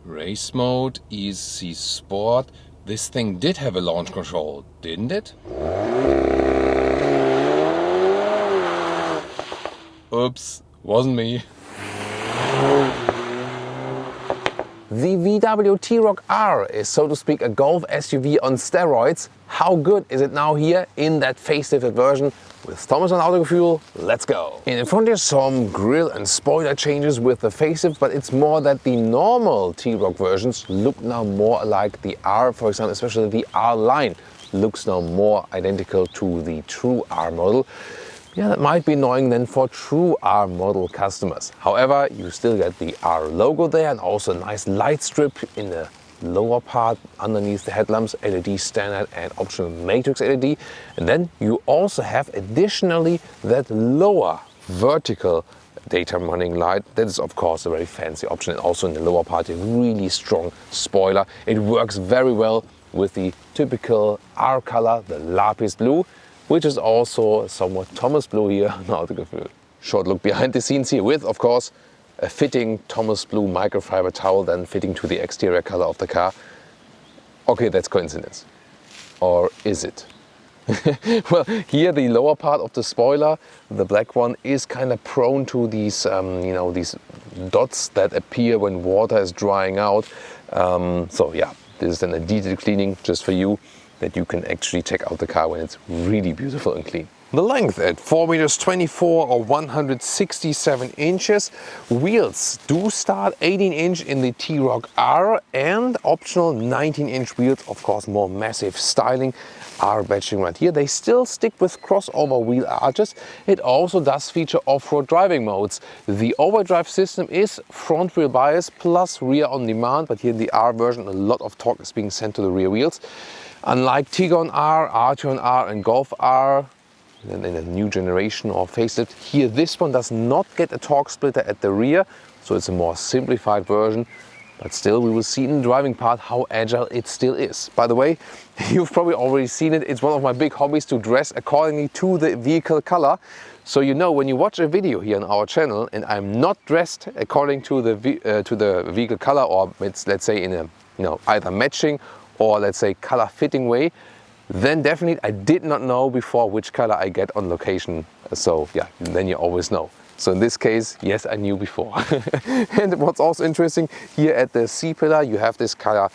Race mode, easy sport. This thing did have a launch control, didn't it? Oops, wasn't me. The VW T-Roc R is, so to speak, a Golf SUV on steroids. How good is it now here in that facelifted version? With Thomas on Autogefuehl, let's go! In front there's some grille and spoiler changes with the facelift, but it's more that the normal T-Roc versions look now more like the R, for example, especially the R line looks now more identical to the true R model. Yeah, that might be annoying then for true R model customers. However, you still get the R logo there and also a nice light strip in the lower part underneath the headlamps, LED standard and optional matrix LED. And then you also have additionally that lower vertical daytime running light. That is of course a very fancy option, and also in the lower part a really strong spoiler. It works very well with the typical R color, the lapis blue, which is also somewhat Thomas blue here on Autogefuehl. Short look behind the scenes here with, of course, a fitting Thomas blue microfiber towel then fitting to the exterior color of the car. Okay, that's coincidence. Or is it? Well, here the lower part of the spoiler, the black one, is kind of prone to these, these dots that appear when water is drying out. So yeah, this is then a detail cleaning just for you, that you can actually check out the car when it's really beautiful and clean. The length at 4.24 meters or 167 inches. Wheels do start 18-inch in the T-Roc R and optional 19-inch wheels, of course more massive styling, are badging right here. They still stick with crossover wheel arches. It also does feature off-road driving modes. The overdrive system is front wheel bias plus rear on demand, but here in the R version a lot of torque is being sent to the rear wheels. Unlike Tiguan R, Arteon R and Golf R, in a new generation or facelift, here this one does not get a torque splitter at the rear, so it's a more simplified version. But still, we will see in the driving part how agile it still is. By the way, you've probably already seen it. It's one of my big hobbies to dress accordingly to the vehicle color. So you know, when you watch a video here on our channel and I'm not dressed according to the vehicle color, or it's, let's say, in a either matching or let's say color fitting way, then definitely I did not know before which color I get on location. So yeah, then you always know. So in this case, yes, I knew before. And what's also interesting, here at the C-pillar you have this color,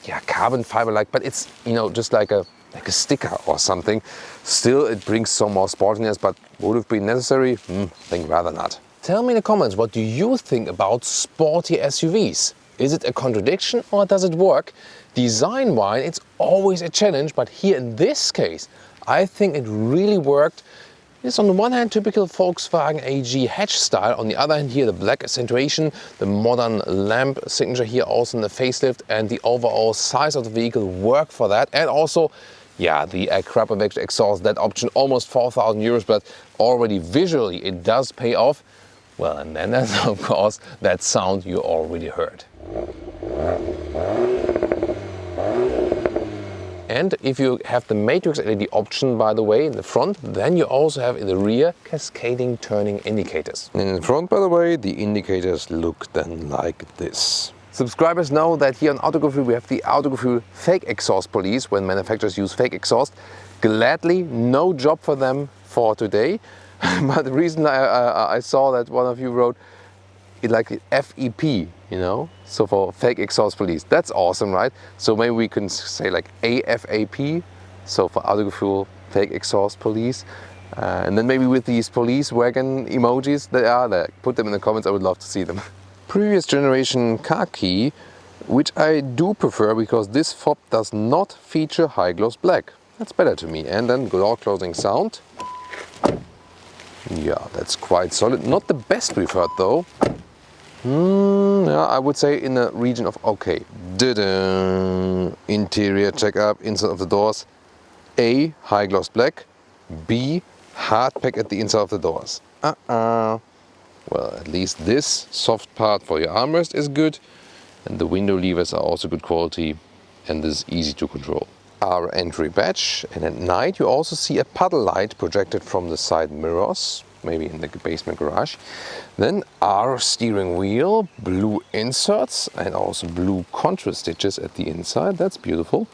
yeah, carbon fiber like, but it's, just like a sticker or something. Still, it brings some more sportiness, but would have been necessary? I think rather not. Tell me in the comments, what do you think about sporty SUVs? Is it a contradiction or does it work? Design-wise, it's always a challenge, but here in this case, I think it really worked. It's on the one hand typical Volkswagen AG hatch style, on the other hand here the black accentuation, the modern lamp signature here also in the facelift, and the overall size of the vehicle work for that. And also, yeah, the Akrapovic exhaust, that option, almost 4,000 euros, but already visually it does pay off. Well, and then there's of course that sound you already heard. And if you have the matrix LED option, by the way, in the front, then you also have in the rear cascading turning indicators. And in the front, by the way, the indicators look then like this. Subscribers know that here on Autogefuehl we have the Autogefuehl fake exhaust police when manufacturers use fake exhaust. Gladly, no job for them for today. But the reason I saw that one of you wrote it like FEP, so for fake exhaust police. That's awesome, right? So maybe we can say like AFEP, so for Autogefuehl fake exhaust police. And then maybe with these police wagon emojis that are there, put them in the comments, I would love to see them. Previous generation khaki, which I do prefer because this fob does not feature high gloss black. That's better to me. And then door closing sound. Yeah, that's quite solid. Not the best we've heard though. Yeah, I would say in the region of okay. Interior checkup, inside of the doors. A, high gloss black. B, hard pack at the inside of the doors. Well, at least this soft part for your armrest is good. And the window levers are also good quality. And this is easy to control. Our entry badge, and at night you also see a puddle light projected from the side mirrors. maybe in the basement garage. Then R steering wheel, blue inserts and also blue contrast stitches at the inside. That's beautiful.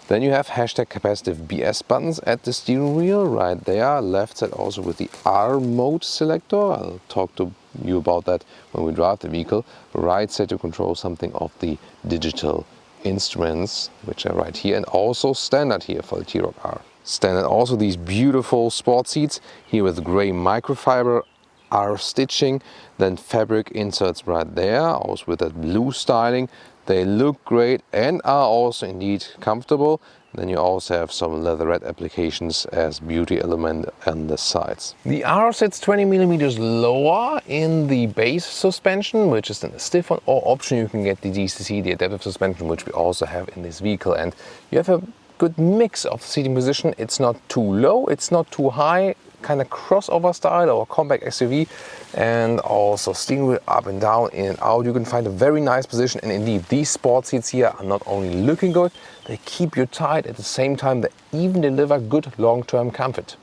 Then you have hashtag capacitive BS buttons at the steering wheel right there. Left side also with the R mode selector. I'll talk to you about that when we drive the vehicle. Right side to control something of the digital instruments, which are right here, and also standard here for the T-Roc R. Standard also these beautiful sport seats here with gray microfiber R stitching, then fabric inserts right there, also with that blue styling. They look great and are also indeed comfortable. Then you also have some leatherette applications as beauty element on the sides. The R sits 20 millimeters lower in the base suspension, which is then a stiff one, or option you can get the DCC, the adaptive suspension, which we also have in this vehicle. And you have a good mix of seating position. It's not too low, it's not too high, kind of crossover style or compact SUV, and also steering wheel up and down, in and out. You can find a very nice position, and indeed these sport seats here are not only looking good, they keep you tight at the same time. They even deliver good long-term comfort.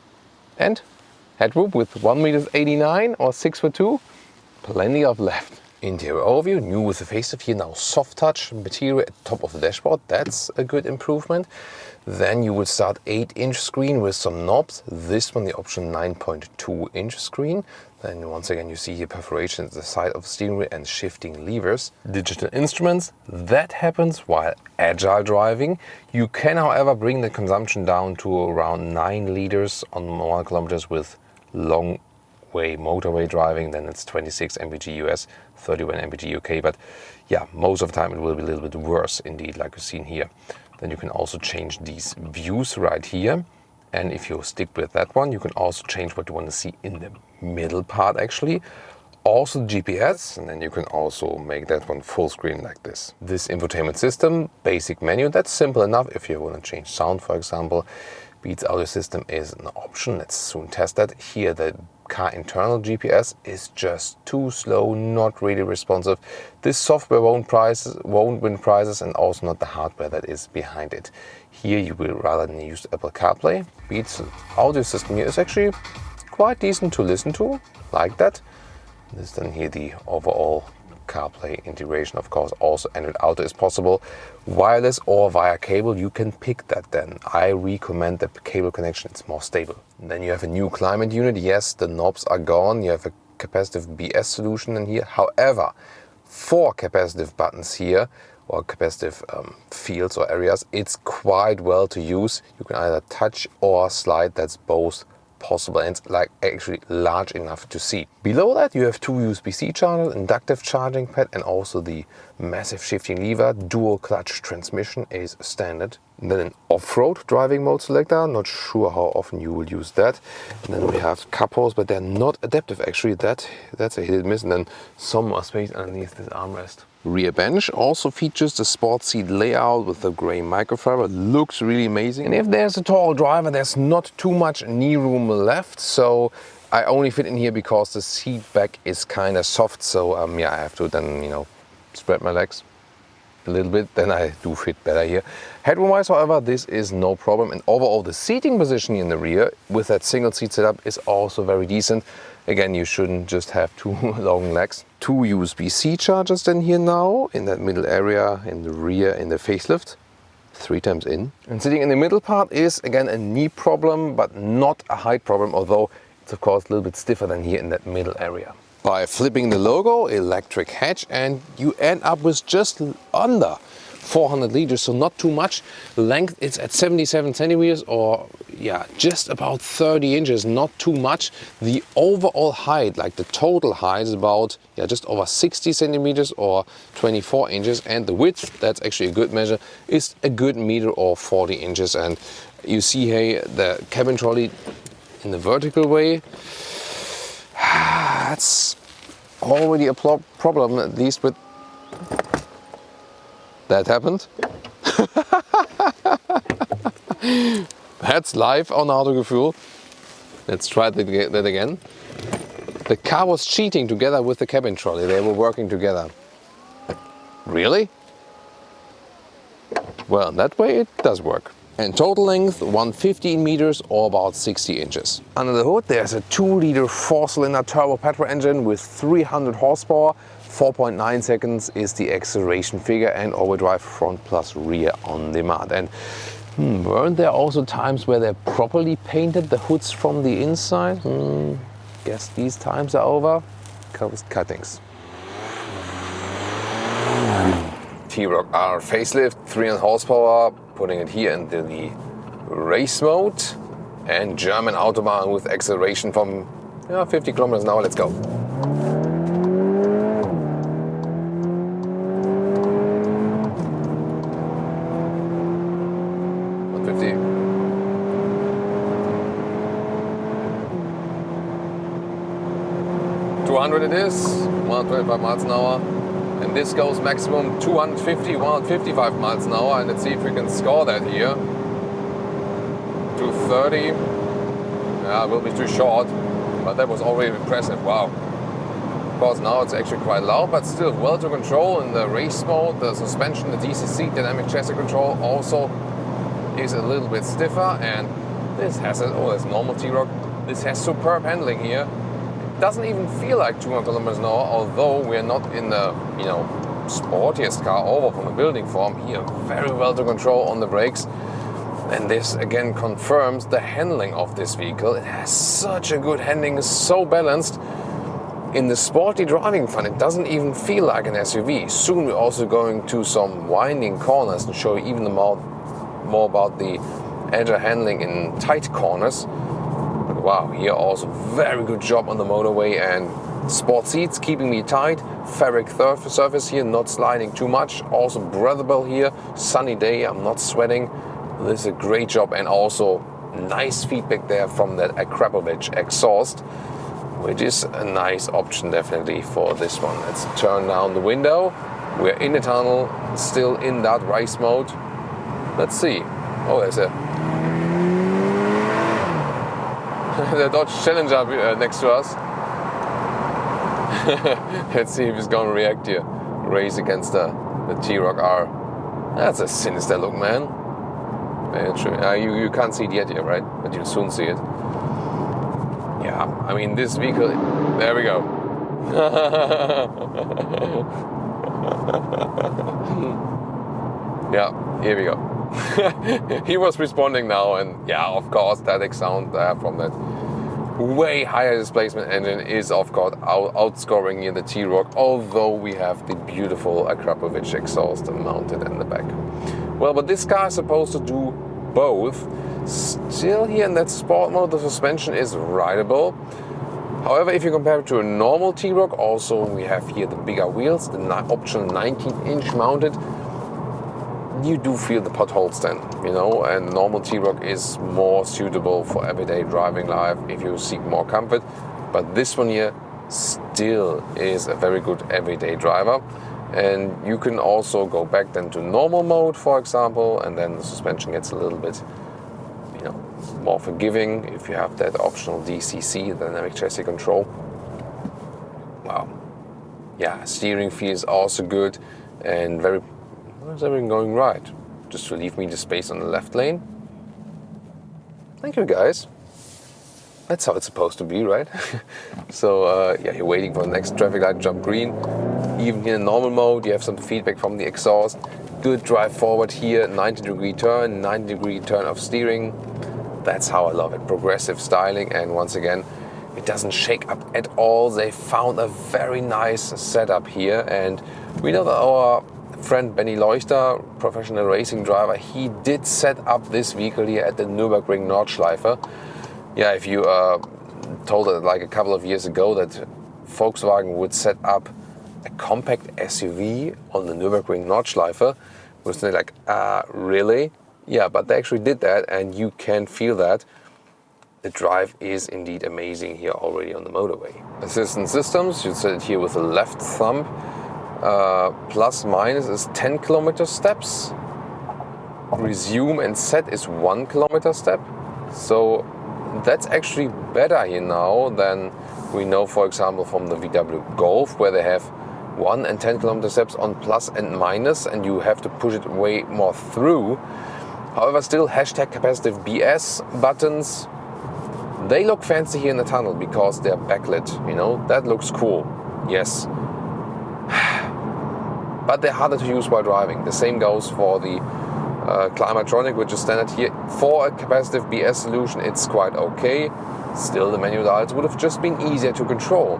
And headroom with 1,89 m or 6'2", plenty of left. Interior overview, new with the facelift here, now soft touch material at the top of the dashboard. That's a good improvement. Then you will start 8-inch screen with some knobs. This one, the option 9.2-inch screen. Then once again you see here perforations at the side of the steering wheel and shifting levers. Digital instruments, that happens while agile driving. You can however bring the consumption down to around 9 liters on 1 kilometers with long way motorway driving. Then it's 26 mpg US, 31 mpg UK, but yeah, most of the time it will be a little bit worse indeed, like you've seen here. Then you can also change these views right here, and if you stick with that one, you can also change what you want to see in the middle part actually. Also GPS, and then you can also make that one full screen like this. This infotainment system, basic menu, that's simple enough. If you want to change sound, for example, Beats audio system is an option. Let's soon test that. Here the car internal GPS is just too slow, not really responsive. This software won't win prizes, and also not the hardware that is behind it. Here you will rather use Apple CarPlay. Beats audio system here is actually quite decent to listen to, like that. This then here the overall CarPlay integration, of course. Also Android Auto is possible, wireless or via cable. You can pick that then. I recommend the cable connection, it's more stable. And then you have a new climate unit. Yes, the knobs are gone. You have a capacitive BS solution in here. However, 4 capacitive buttons here, or capacitive fields or areas, it's quite well to use. You can either touch or slide. That's both possible, and it's like actually large enough to see. Below that you have 2 USB-C chargers, inductive charging pad, and also the massive shifting lever. Dual clutch transmission is standard. And then an off-road driving mode selector. Not sure how often you will use that. And then we have cup holders, but they're not adaptive actually. That's a hit and miss. And then some more space underneath this armrest. Rear bench also features the sport seat layout with the gray microfiber. Looks really amazing. And if there's a tall driver, there's not too much knee room left. So I only fit in here because the seat back is kind of soft. So yeah, I have to then, you know, spread my legs a little bit, then I do fit better here. Headroom wise, however, this is no problem. And overall, the seating position in the rear with that single seat setup is also very decent. Again, you shouldn't just have 2 long legs. 2 USB-C chargers then here now in that middle area in the rear in the facelift. 3 times in. And sitting in the middle part is again a knee problem, but not a height problem, although it's of course a little bit stiffer than here in that middle area. By flipping the logo, electric hatch, and you end up with just under 400 liters, so not too much. Length, it's at 77 centimeters, or yeah, just about 30 inches, not too much. The overall height, like the total height, is about just over 60 centimeters or 24 inches, and the width, that's actually a good measure, is a good meter or 40 inches. And you see here the cabin trolley in the vertical way. That's already a problem, at least with that happened. That's live on Autogefuehl. Let's try that again. The car was cheating together with the cabin trolley. They were working together. Really? Well, that way it does work. And total length 115 meters or about 60 inches. Under the hood there's a 2-liter 4-cylinder turbo petrol engine with 300 horsepower. 4.9 seconds is the acceleration figure, and all-wheel drive front plus rear on demand. And weren't there also times where they properly painted the hoods from the inside? Guess these times are over. Cost cuttings. T-Roc R facelift, 300 horsepower, putting it here into the race mode, and German Autobahn with acceleration from 50 kilometers an hour. Let's go. 150. 200 it is, 125 miles an hour. And this goes maximum 250, 155 miles an hour. And let's see if we can score that here. 230. Yeah, it will be too short, but that was already impressive. Wow. Of course, now it's actually quite loud, but still well to control in the race mode. The suspension, the DCC, dynamic chassis control, also is a little bit stiffer. And this has it's normal T-Roc. This has superb handling here. Doesn't even feel like 200 kilometers an hour, although we're not in the sportiest car over from a building form here. Very well to control on the brakes, and this again confirms the handling of this vehicle. It has such a good handling, is so balanced. In the sporty driving fun, it doesn't even feel like an SUV. Soon we're also going to some winding corners and show you even more about the Agile handling in tight corners. Wow, here also very good job on the motorway, and sport seats keeping me tight. Fabric surface here, not sliding too much. Also breathable here. Sunny day, I'm not sweating. This is a great job, and also nice feedback there from that Akrapovic exhaust, which is a nice option definitely for this one. Let's turn down the window. We're in the tunnel, still in that race mode. Let's see. Oh, there's the Dodge Challenger next to us. Let's see if he's going to react here. Race against the T-Roc R. That's a sinister look, man. You can't see it yet here, right? But you'll soon see it. Yeah, I mean, this vehicle... There we go. Yeah, here we go. He was responding now, and yeah, of course, static sound from that way higher displacement engine is of course outscoring in the T-Roc, although we have the beautiful Akrapovic exhaust mounted in the back. Well, but this car is supposed to do both. Still here in that sport mode, the suspension is rideable. However, if you compare it to a normal T-Roc, also we have here the bigger wheels, the optional 19-inch mounted. You do feel the potholes then, and normal T-Roc is more suitable for everyday driving life if you seek more comfort. But this one here still is a very good everyday driver. And you can also go back then to normal mode, for example, and then the suspension gets a little bit, more forgiving if you have that optional DCC, dynamic chassis control. Wow. Yeah, steering feels also good, and where's everything going right? Just to leave me the space on the left lane. Thank you, guys. That's how it's supposed to be, right? So yeah, you're waiting for the next traffic light to jump green. Even here in normal mode, you have some feedback from the exhaust. Good drive forward here, 90-degree turn, 90-degree turn of steering. That's how I love it. Progressive styling, and once again, it doesn't shake up at all. They found a very nice setup here, and we know that our friend Benny Leuchter, professional racing driver, he did set up this vehicle here at the Nürburgring Nordschleife. Yeah, if you told it like a couple of years ago that Volkswagen would set up a compact SUV on the Nürburgring Nordschleife, was like, really? Yeah, but they actually did that, and you can feel that. The drive is indeed amazing here already on the motorway. Assistance systems, you set it here with the left thumb. Plus minus is 10 kilometer steps. Resume and set is 1 kilometer step. So that's actually better here now than we know, for example, from the VW Golf, where they have 1 and 10 kilometer steps on plus and minus, and you have to push it way more through. However, still hashtag capacitive BS buttons. They look fancy here in the tunnel because they're backlit, you know, that looks cool, yes. But they're harder to use while driving. The same goes for the Climatronic, which is standard here. For a capacitive BS solution, it's quite okay. Still, the manual dials would have just been easier to control.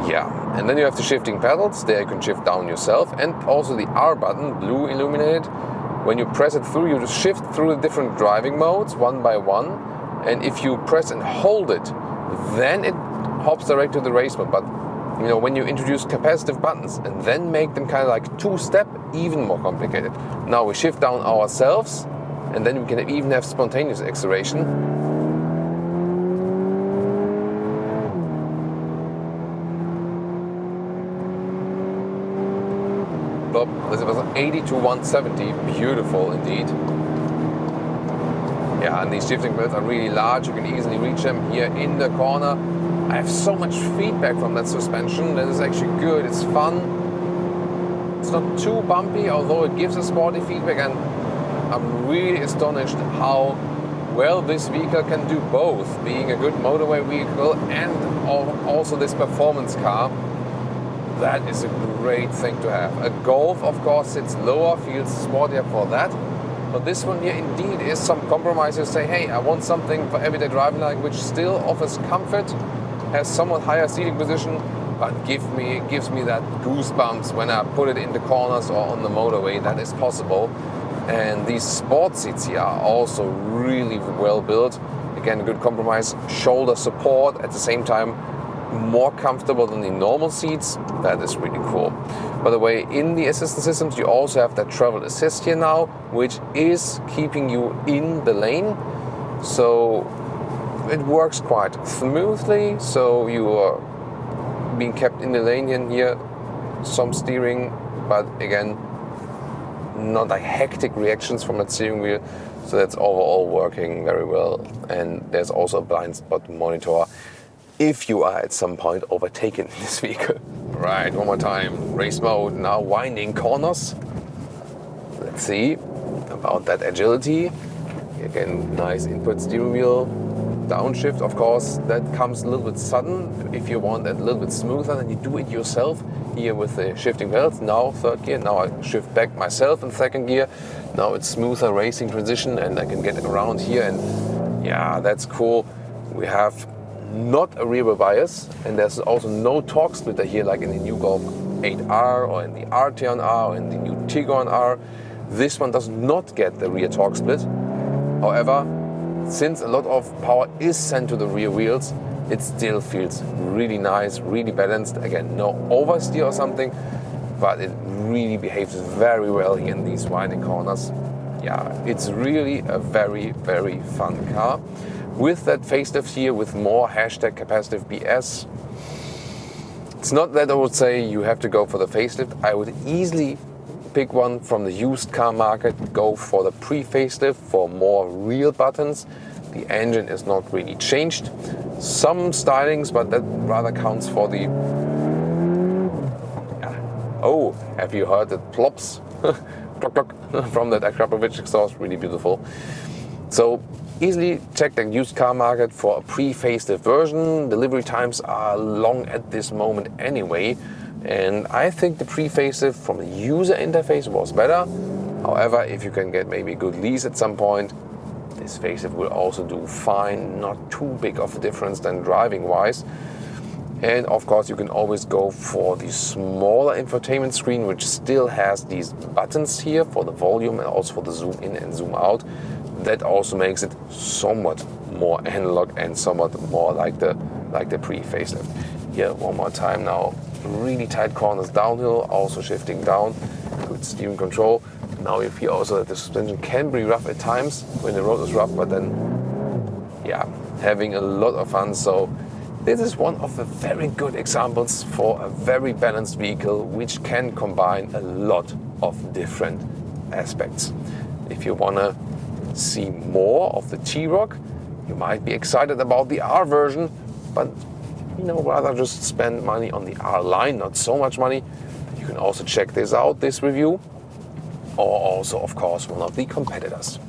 Yeah, and then you have the shifting pedals. There you can shift down yourself, and also the R button, blue illuminated. When you press it through, you just shift through the different driving modes one by one. And if you press and hold it, then it hops direct to the race mode. But you know, when you introduce capacitive buttons and then make them kind of like two-step, even more complicated. Now we shift down ourselves, and then we can even have spontaneous acceleration. This was 80 to 170, beautiful indeed. Yeah, and these shifting wheels are really large, you can easily reach them here in the corner. I have so much feedback from that suspension, that is actually good, it's fun. It's not too bumpy, although it gives a sporty feedback, and I'm really astonished how well this vehicle can do both, being a good motorway vehicle and also this performance car. That is a great thing to have. A Golf, of course, sits lower, feels sportier for that. But this one here indeed is some compromise. You say, hey, I want something for everyday driving, like which still offers comfort, has somewhat higher seating position, but gives me that goosebumps when I put it in the corners or on the motorway. That is possible. And these sport seats here are also really well built. Again, a good compromise, shoulder support, at the same time more comfortable than the normal seats. That is really cool. By the way, in the assistance systems you also have that travel assist here now, which is keeping you in the lane. So it works quite smoothly, so you are being kept in the lane here. Some steering, but again, not like hectic reactions from that steering wheel. So that's overall working very well. And there's also a blind spot monitor if you are at some point overtaken in this vehicle. Right, one more time. Race mode, now winding corners. Let's see about that agility. Again, nice input steering wheel. Downshift, of course, that comes a little bit sudden. If you want that a little bit smoother, then you do it yourself here with the shifting pedals. Now third gear, now I shift back myself in second gear. Now it's smoother racing transition and I can get around here, and yeah, that's cool. We have not a rear wheel bias, and there's also no torque splitter here like in the new Golf 8R or in the Arteon R or in the new Tiguan R. This one does not get the rear torque split. However, since a lot of power is sent to the rear wheels, it still feels really nice, really balanced. Again, no oversteer or something, but it really behaves very well here in these winding corners. Yeah, it's really a very, very fun car. With that facelift here, with more hashtag capacitive BS, it's not that I would say you have to go for the facelift. I would easily pick one from the used car market, go for the pre-facelift for more real buttons. The engine is not really changed. Some stylings, but that rather counts for the... Oh, have you heard it plops? Clock, clock, from that Akrapovic exhaust, really beautiful. So easily check the used car market for a pre-facelift version. Delivery times are long at this moment anyway. And I think the pre-facelift from the user interface was better. However, if you can get maybe a good lease at some point, this facelift will also do fine. Not too big of a difference than driving wise. And of course you can always go for the smaller infotainment screen, which still has these buttons here for the volume and also for the zoom in and zoom out. That also makes it somewhat more analog and somewhat more like the pre-facelift. Here one more time now. Really tight corners downhill, also shifting down, good steering control. Now you feel also that the suspension can be rough at times when the road is rough, but then, yeah, having a lot of fun. So this is one of the very good examples for a very balanced vehicle which can combine a lot of different aspects. If you want to see more of the T-Roc, you might be excited about the R version, but rather just spend money on the R line, not so much money. You can also check this out, this review. or also, of course, one of the competitors.